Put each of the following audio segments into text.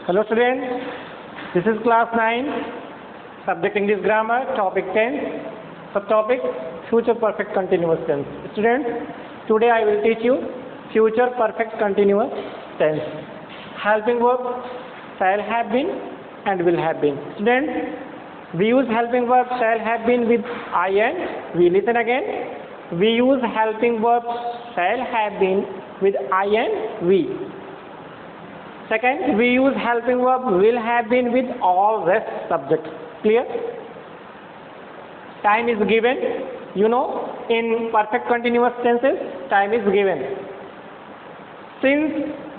Hello students, this is class 9, subject English grammar, topic 10, subtopic future perfect continuous tense. Students, today I will teach you future perfect continuous tense. Helping verb shall have been and will have been. Students, we use helping verb shall have been with I and we. Listen again. We use helping verb shall have been with I and we. Second, we use helping verb will have been with all rest subjects. Clear? Time is given. You know, in perfect continuous tenses, time is given. Since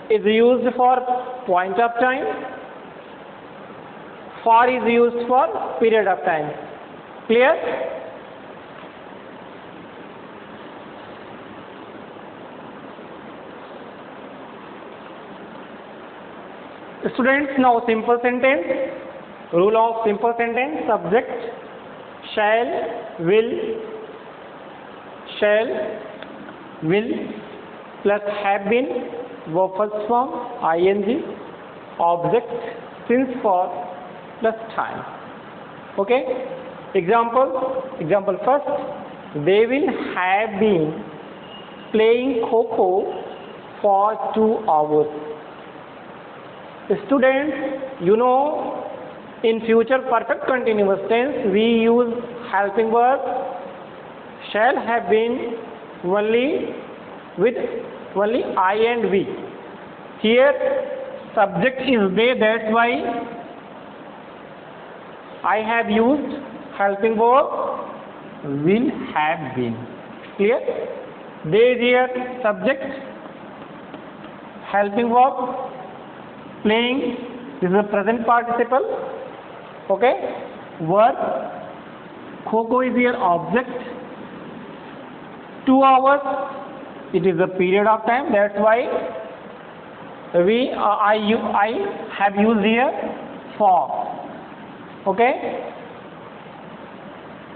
is used for point of time. For is used for period of time. Clear? Students, now simple sentence, rule of simple sentence, subject shall, will plus have been, verb first form, ing, object since for plus time. Okay? Example first, they will have been playing Kho for 2 hours. Students, you know, in future perfect continuous tense, we use helping verb shall have been only with only I and we. Here, subject is they, that's why I have used helping verb will have been. Clear? They is here subject, helping verb playing, this is a present participle. Okay? Verb Kho is here object. 2 hours, it is a period of time, that's why I have used here for. Okay?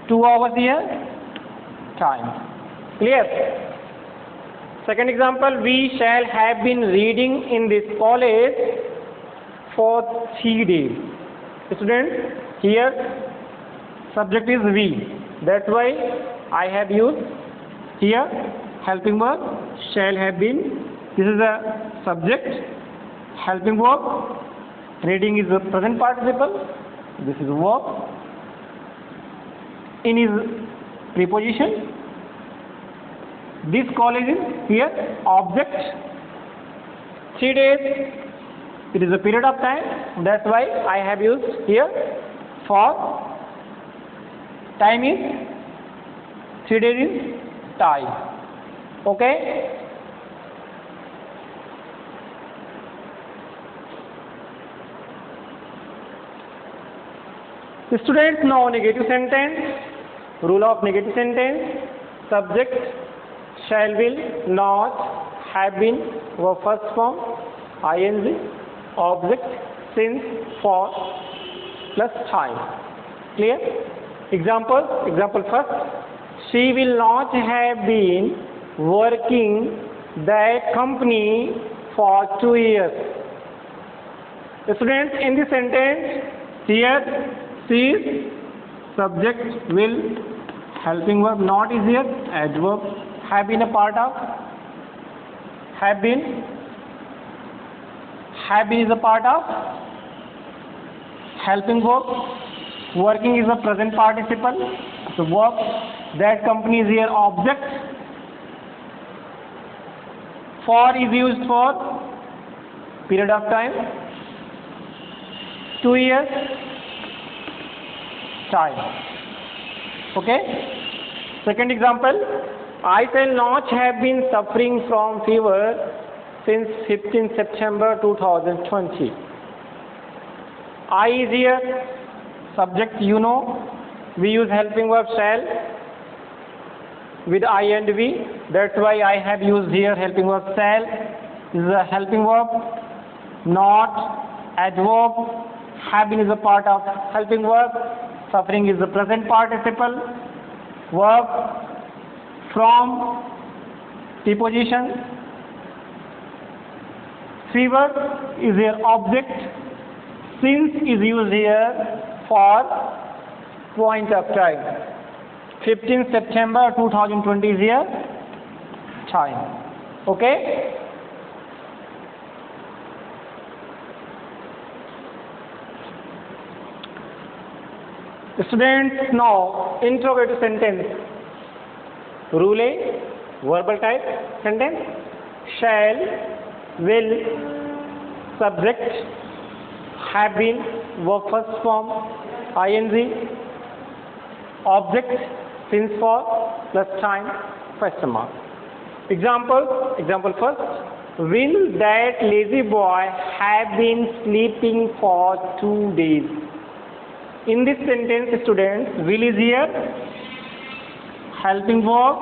2 hours here, time. Clear? Second example, we shall have been reading in this college for 3 days. Students, here subject is we. That's why I have used here helping verb shall have been. This is a subject, helping verb. Reading is the present participle. This is verb. In is preposition. This college is here object. 3 days. It is a period of time. That's why I have used here for. Time is 3 days is time. Okay? Students, now negative sentence. Rule of negative sentence. Subject shall, will, not, have been, verb first form, ing, object since for plus time. Clear? Example first, she will not have been working that company for 2 years. Students, in this sentence, here she is subject, will, helping verb, not is here, adverb, have been a part of, have been is a part of, helping verb, working is a present participle, so verb, that company is here object, for is used for period of time, 2 years, time. Okay? Second example, I shall not have been suffering from fever since 15 September 2020. I is here, subject, you know, we use helping verb shall with I and we. That's why I have used here helping verb shall. This is a helping verb, not, adverb, have been is a part of helping verb, suffering is the present participle, verb, from, preposition, fever is your object, Since is used here for point of time. 15 September 2020 is here time. Okay? Students, now interrogative sentence. Rule A, verbal type sentence. Shall, will, subject, have been, verb first form, ing, object, since for, plus time, question mark. Example first. Will that lazy boy have been sleeping for 2 days? In this sentence, students, will is here, helping verb.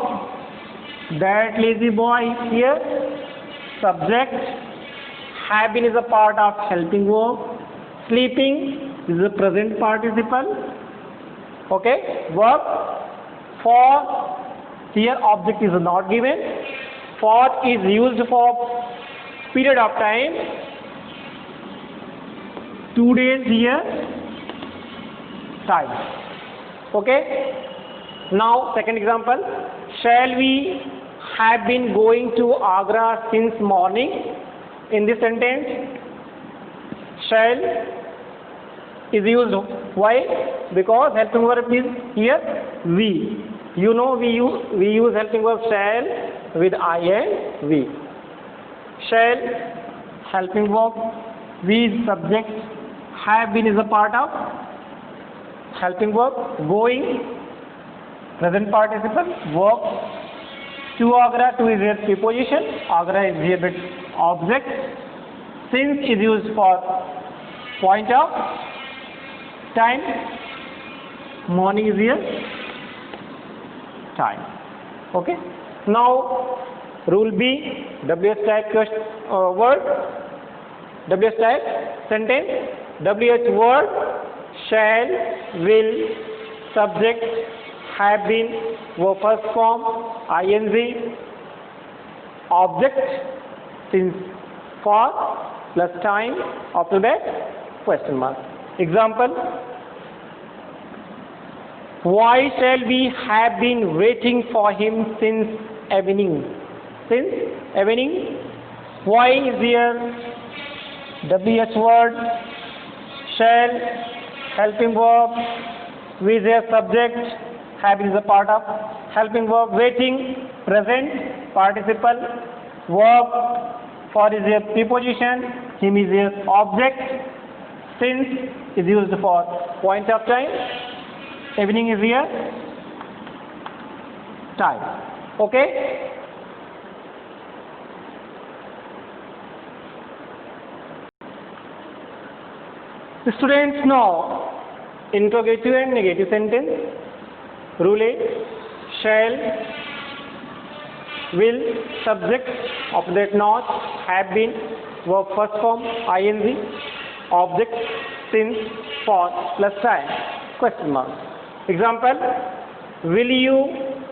That lazy boy is here, subject. Have been is a part of helping verb. Sleeping is a present participle. Okay, verb. For, here object is not given. For is used for period of time. 2 days here, time. Okay. Now second example. Shall we have been going to Agra since morning? In this sentence, shall is used. Why? Because helping verb is here we. You know we use helping verb shall with I and we. Shall, helping verb, we is subject, have been is a part of helping verb, going, present participle, verb. To Agra, to is here preposition, Agra is here with object, since is used for point of time, morning is here time. Okay. Now rule B, WH type word, WH type sentence, WH word, shall, will, subject, have been, verb first form, ing, object, since, for, plus time, after that question mark. Example, why shall we have been waiting for him since evening? Since evening, why is here, WH word, shall, helping verb, we is here subject, have is a part of helping verb, waiting, present participle, verb, for is here preposition, him is here object, since is used for point of time, evening is here time. Okay. The students know interrogative and negative sentence. Rule A, shall, will, subject, of that not, have been, verb first form, ing, object, since, for, plus time, question mark. Example, will you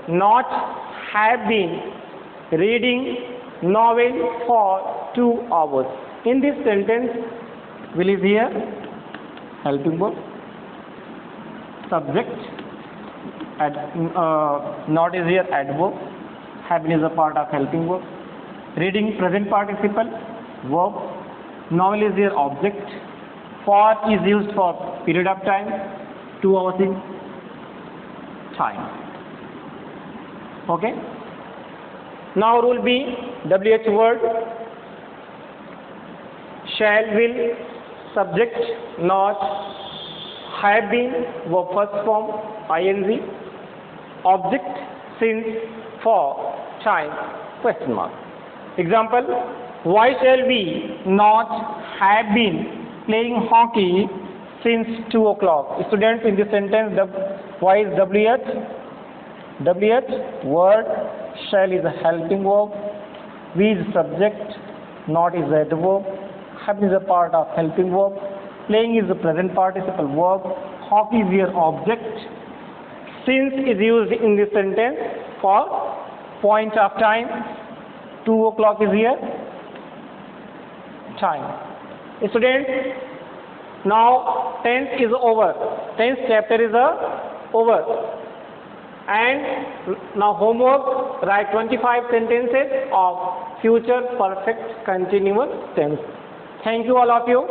not have been reading novel for 2 hours? In this sentence, will is here, helping verb, subject, not is here adverb, have been is a part of helping verb, reading present participle, verb, novel is here object, for is used for period of time, 2 hours in time. Okay. Now rule B, WH word, shall, will, subject, not, have been, verb first form, ing, object, since, for, time, question mark. Example, why shall we not have been playing hockey since 2 o'clock? Students, in this sentence, why is WH? WH word, shall is a helping verb, we is subject, not is the adverb, have is a part of helping verb, playing is the present participle verb, hockey is your object, since is used in this sentence for point of time, 2 o'clock is here time. Students, Now tense is over. Tense chapter is over. And now homework, write 25 sentences of future perfect continuous tense. Thank you all of you.